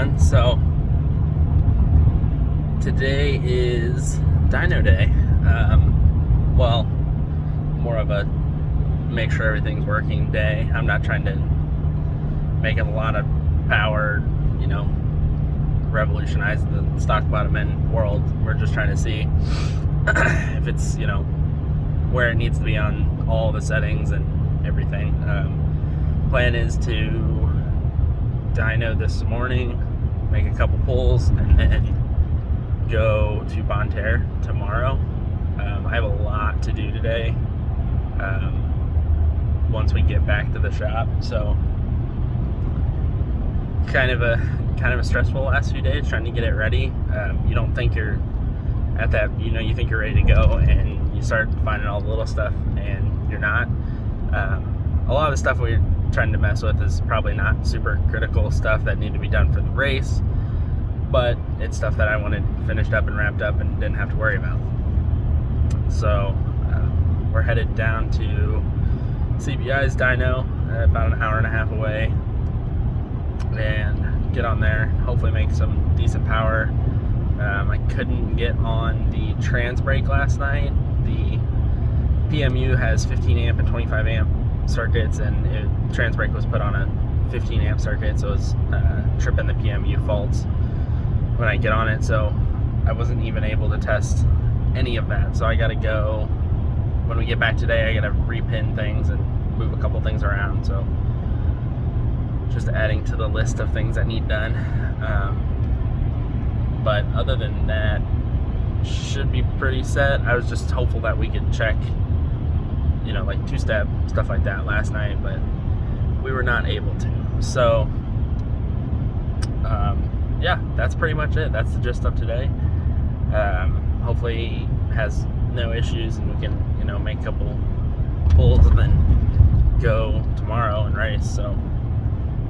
everyone. So today is dyno day. Well, more of a make sure everything's working day. I'm not trying to make a lot of power, revolutionize the stock bottom end world. We're just trying to see if it's, where it needs to be on all the settings and everything. Plan is to dyno this morning, make a couple pulls, and then go to Bonterre tomorrow. I have a lot to do today once we get back to the shop, so kind of a stressful last few days trying to get it ready. You don't think you're at that, you think you're ready to go, and you start finding all the little stuff and you're not. A lot of the stuff we're trying to mess with is probably not super critical stuff that need to be done for the race, but it's stuff that I wanted finished up and wrapped up and didn't have to worry about. So we're headed down to CBI's dyno, about an hour and a half away, and get on there, hopefully make some decent power. I couldn't get on the trans brake last night. The PMU has 15 amp and 25 amp circuits, and trans brake was put on a 15 amp circuit, so it's tripping the PMU faults when I get on it, so I wasn't even able to test any of that. So I gotta go, when we get back today, I gotta repin things and move a couple things around, so just adding to the list of things I need done. But other than that, should be pretty set. I was just hopeful that we could check, like two-step, stuff like that last night, but we were not able to. So, yeah, that's pretty much it. That's the gist of today. Hopefully has no issues and we can, make a couple pulls and then go tomorrow and race. So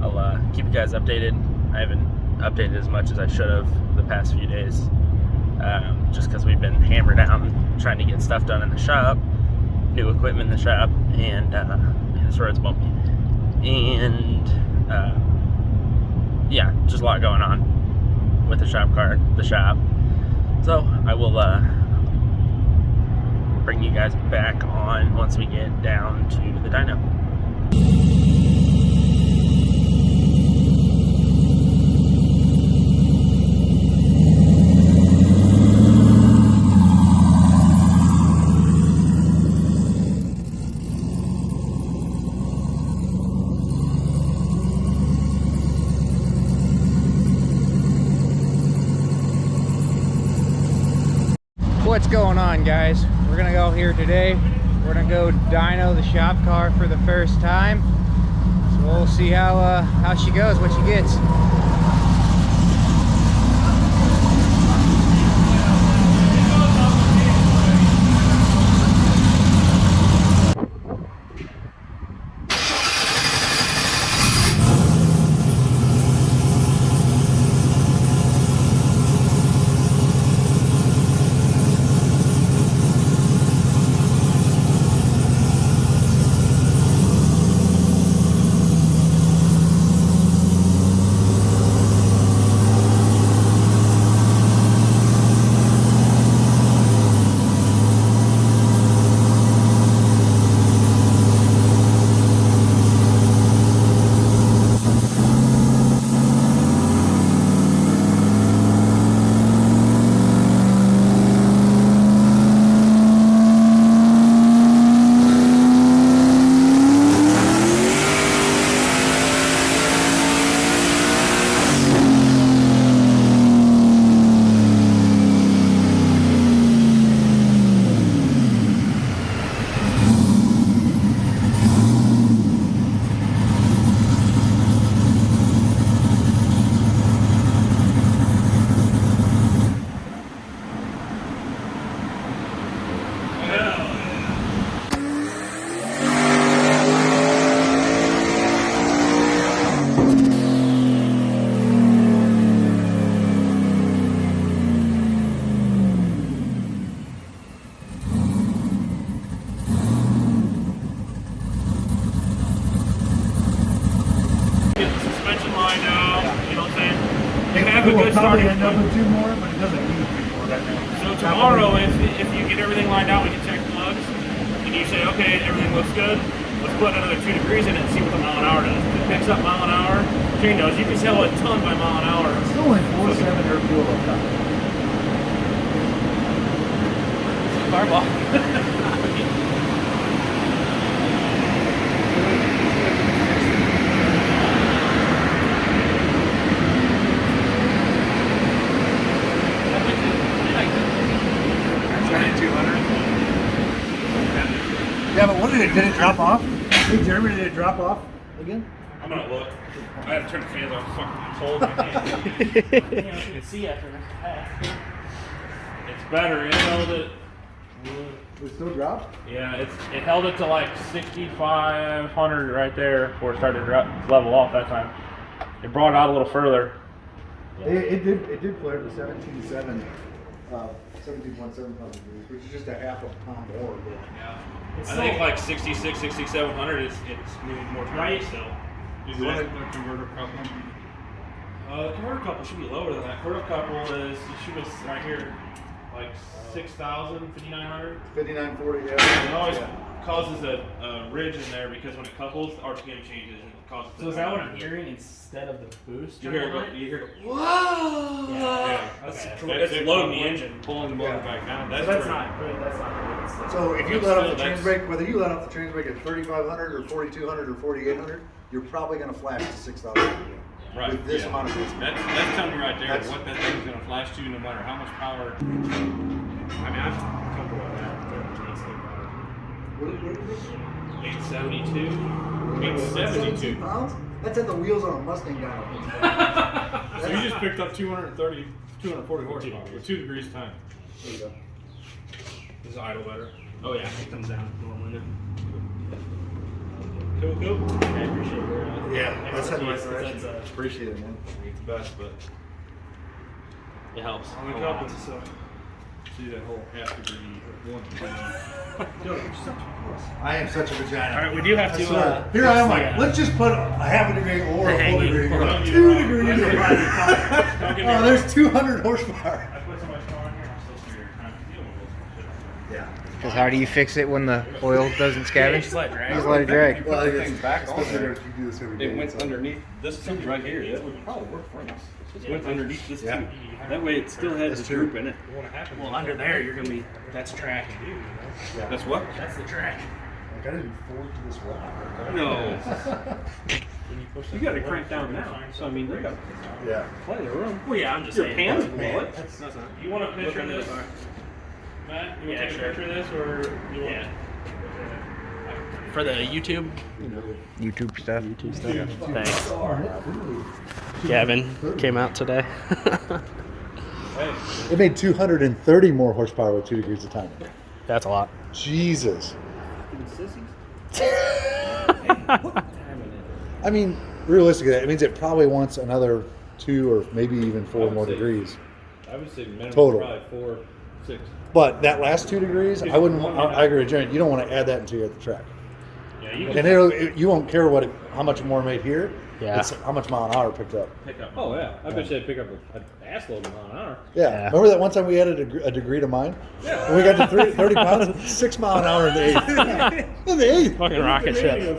I'll keep you guys updated. I haven't updated as much as I should have the past few days, just because we've been hammered down trying to get stuff done in the shop, new equipment in the shop, and this road's bumpy, and yeah, just a lot going on with the shop. So I will bring you guys back on once we get down to the dyno. What's going on, guys? We're gonna go here today. We're gonna go dyno the shop car for the first time, so we'll see how she goes, what she gets. probably end up with 2 more, but it doesn't need 3 more right now. So tomorrow, if you get everything lined out, we can check plugs, and you say, okay, everything looks good, let's put another 2 degrees in it and see what the mile an hour does. If it picks up mile an hour, chain does. You can sell a ton by mile an hour. It's only 4.7 air fuel up top. Fireball. Yeah, but what did it drop off? Hey Jeremy, did it drop off again? I'm gonna look. I had to turn the fans off. Fucking cold. I can't. You can see after this pass. It's better. It held it. It still drop? Yeah, it held it to like 6,500 right there before it started to level off that time. It brought it out a little further. It did flare to 17.7, 17.7 degrees, which is just a half a pound more. But Yeah. I think like 66, 6,700 it's moving more right still. you want a converter couple? The converter couple should be lower than that. Converter couple is, it should be right here, like 6,000, 5,900. 59.40, It always yeah. causes a ridge in there because when it couples, the RPM changes and it causes. So is that what I'm hearing instead of the boost? You hear it go, Whoa! yeah. It's loading the engine, pulling the motor back down. That's not good. That's not good. So if you But let off still, the trans that's- brake, whether you let off the trans brake at 3,500 or 4,200 or 4,800, you're probably going to flash to 6,000 Right, with this yeah. amount of distance. That's telling you right there That's- what that thing's gonna flash to, no matter how much power. I mean, I'm comfortable with that. What is it? 872. 17 pounds? That's at the wheels on a Mustang dyno. So you just picked up 240 horsepower with 2 degrees time. There you go. This is idle better. Oh yeah, it comes down normally. Cool. I appreciate your Yeah, that's heading right expertise, direction. Appreciate it, man. It's the best, but it helps. on the a lot. couple, so see that whole half degree, 1 degree. I am such a vagina. All right, we do have I to. swear. Here I am like, let's just put a half a degree or a full degree. You're like, 2 degrees. Don't get me Oh, wrong. there's 200 horsepower. I put so much power in here, I'm still scared. I'm dealing with this shit. Yeah. Because how do you fix it when the oil doesn't scavenge? Just let it drag. Just let it drag. Well, the thing back on especially there. if you do this every day. It went underneath this tube right here. That would probably work for us. It went underneath this Yeah. tube. That way it still had That's the true. droop in it. Well, under there, you're gonna be. That's track. That's what? That's the track. Like, I didn't forward to this well. No. You got to crank down now. So I mean, you got Yeah. plenty of room. Well, yeah, I'm just Your saying. pants Man. blow it. You want a picture of this? Matt, you want to take a picture of this, or you want? Yeah. For the YouTube. YouTube stuff. Thanks. Gavin came out today. It made 230 more horsepower with 2 degrees of timing. That's a lot. Jesus. I mean, realistically, that means it probably wants another 2 or maybe even 4 more degrees. I would say minimum Total. probably 4, 6. But that last 2 degrees, I wouldn't. I agree with Jared. You don't want to add that until you're at the track. Yeah, you And you won't care how much more made here. Yeah. It's how much mile an hour picked up. pick up. Oh yeah, I bet you I'd pick up an ass load mile an hour. Yeah. Yeah. Remember that one time we added a degree to mine? Yeah. When we got to 30 pounds, 6 mile an hour in the eighth. In the eighth. Fucking rocket ship.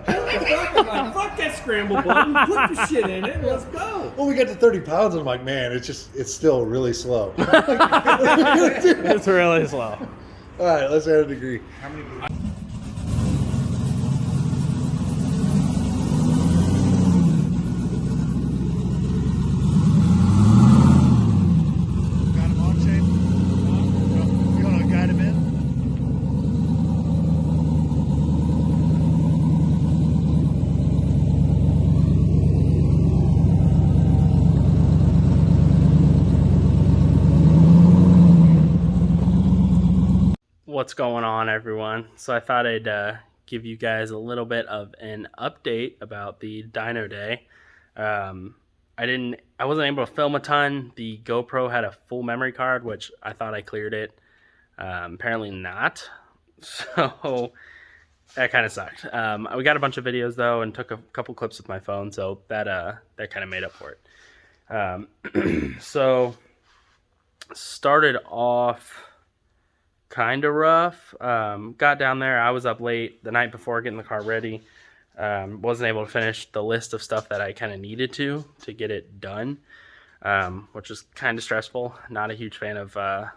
Fuck that scramble button. Put the shit in it. Let's go. When we got to 30 pounds, I'm like, man, it's still really slow. It's really slow. All right, let's add a degree. Got him on shape? You want to guide him in? What's going on, everyone? So I thought I'd give you guys a little bit of an update about the dyno day. I wasn't able to film a ton. The GoPro had a full memory card, which I thought I cleared it. Apparently not. So that kind of sucked. We got a bunch of videos though, and took a couple clips with my phone, so that kind of made up for it. So started off kind of rough. Got down there. I was up late the night before getting the car ready. Wasn't able to finish the list of stuff that I kind of needed to get it done, which was kind of stressful. Not a huge fan of, I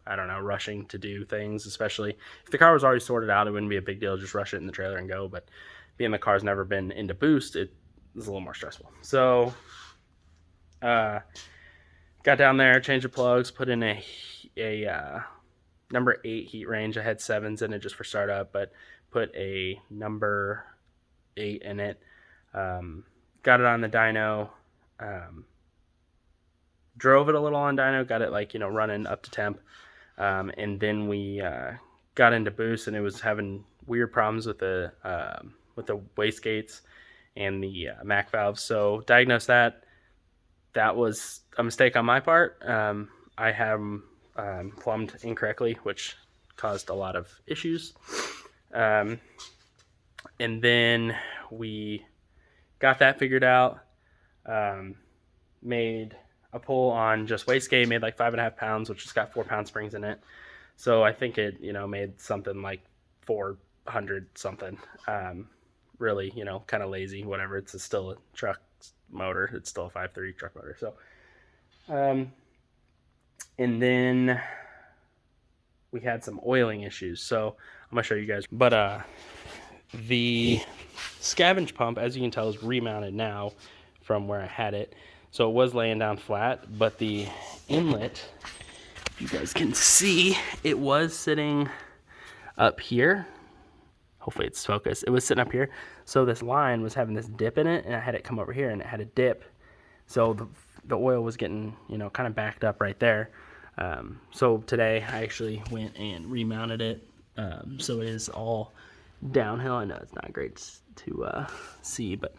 don't know, rushing to do things, especially if the car was already sorted out. It wouldn't be a big deal. Just rush it in the trailer and go. But being the car's never been into boost, it was a little more stressful. So got down there, changed the plugs, put in a number 8 heat range. I had 7s in it just for startup, but put a number 8 in it. Got it on the dyno. Drove it a little on dyno, got it like, running up to temp. And then we got into boost, and it was having weird problems with the wastegates and the MAC valves. So diagnosed that. That was a mistake on my part. I have plumbed incorrectly, which caused a lot of issues. And then we got that figured out. Made a pull on just wastegate, made like 5.5 pounds, which has got 4-pound springs in it. So I think it, made something like 400 something. Really, kind of lazy, whatever. It's still a truck motor. It's still a 5.3 truck motor. So, and then we had some oiling issues. So I'm gonna show you guys. But the scavenge pump, as you can tell, is remounted now from where I had it. So it was laying down flat, but the inlet, if you guys can see, it was sitting up here. Hopefully it's focused. It was sitting up here. So this line was having this dip in it, and I had it come over here, and it had a dip. So the oil was getting, kind of backed up right there. So today I actually went and remounted it. So it is all downhill. I know it's not great to see, but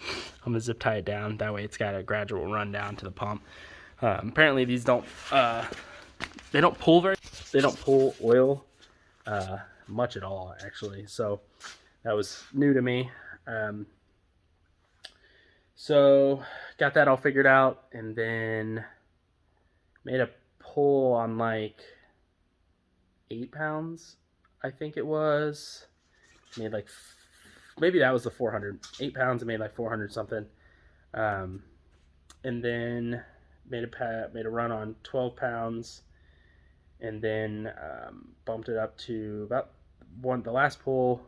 I'm gonna zip tie it down. That way it's got a gradual run down to the pump. Apparently these don't they don't pull oil much at all, actually. So that was new to me. So got that all figured out, and then made a pull on like 8 pounds, I think it was. Made like, maybe that was the 400. 8 pounds, and made like 400 something. And then made a run on 12 pounds, and then bumped it up to about the last pull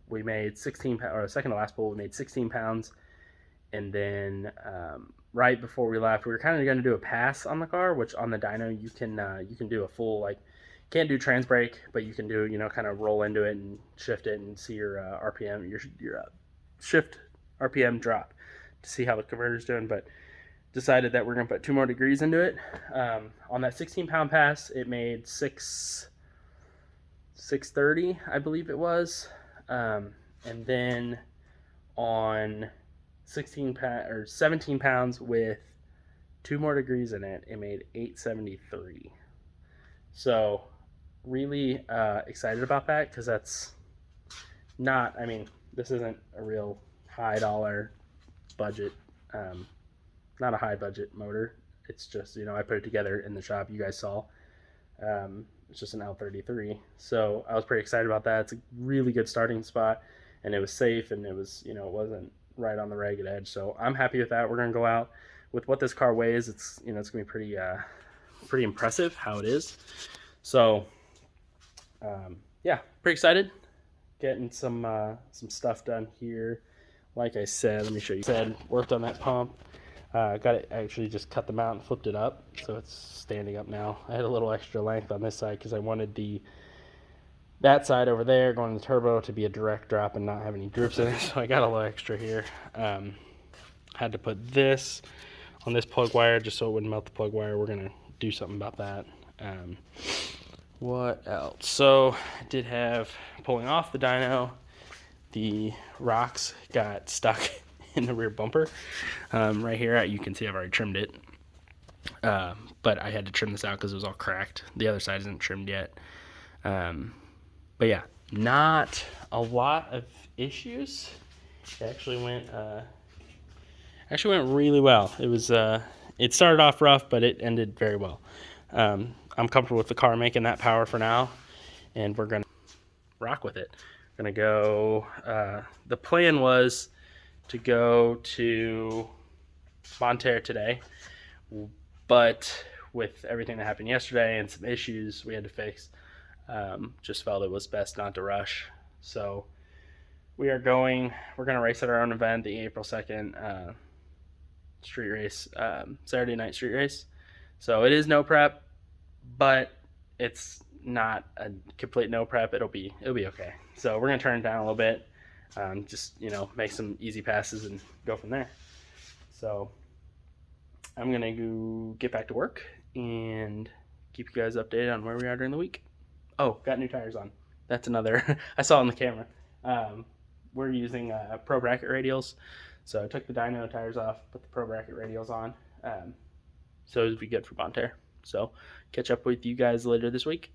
we made 16 pounds, or the second to last pull we made 16 pounds. And then right before we left, we were kind of going to do a pass on the car, which on the dyno you can do a full, like, can't do trans brake, but you can do, kind of roll into it and shift it and see your RPM, your shift RPM drop to see how the converter's doing. But decided that we're going to put 2 more degrees into it. On that 16-pound pass, it made 630, I believe it was. And then on 17 pounds with 2 more degrees in it, it made 873. So really excited about that, because that's not, this isn't a real high dollar budget, not a high budget motor. It's just, I put it together in the shop, you guys saw. It's just an L33. So I was pretty excited about that. It's a really good starting spot, and it was safe, and it was, it wasn't right on the ragged edge. So I'm happy with that. We're going to go out with what this car weighs. It's, it's going to be pretty impressive how it is. So, yeah, pretty excited. Getting some stuff done here. Like I said, let me show you. Worked on that pump. Got it, actually just cut the mount and flipped it up, so it's standing up now. I had a little extra length on this side because I wanted that side over there going in the turbo to be a direct drop and not have any droops in it, so I got a little extra here. Had to put this on this plug wire just so it wouldn't melt the plug wire. We're gonna do something about that. What else? So I did have, pulling off the dyno, the rocks got stuck in the rear bumper. Right here, you can see I've already trimmed it. But I had to trim this out because it was all cracked. The other side isn't trimmed yet. But yeah, not a lot of issues. It actually went really well. It was it started off rough, but it ended very well. I'm comfortable with the car making that power for now, and we're gonna rock with it. Gonna go, the plan was to go to Bonne Terre today, but with everything that happened yesterday and some issues we had to fix, just felt it was best not to rush. So we're gonna race at our own event, the April 2nd street race, Saturday night street race. So it is no prep, but it's not a complete no prep. It'll be okay. So we're gonna turn it down a little bit, just, you know, make some easy passes and go from there. So I'm gonna go get back to work and keep you guys updated on where we are during the week. Oh, got new tires on. That's another I saw on the camera. We're using Pro Bracket radials. So I took the dyno tires off, put the Pro Bracket radials on. So it'll be good for Bonne Terre. So catch up with you guys later this week.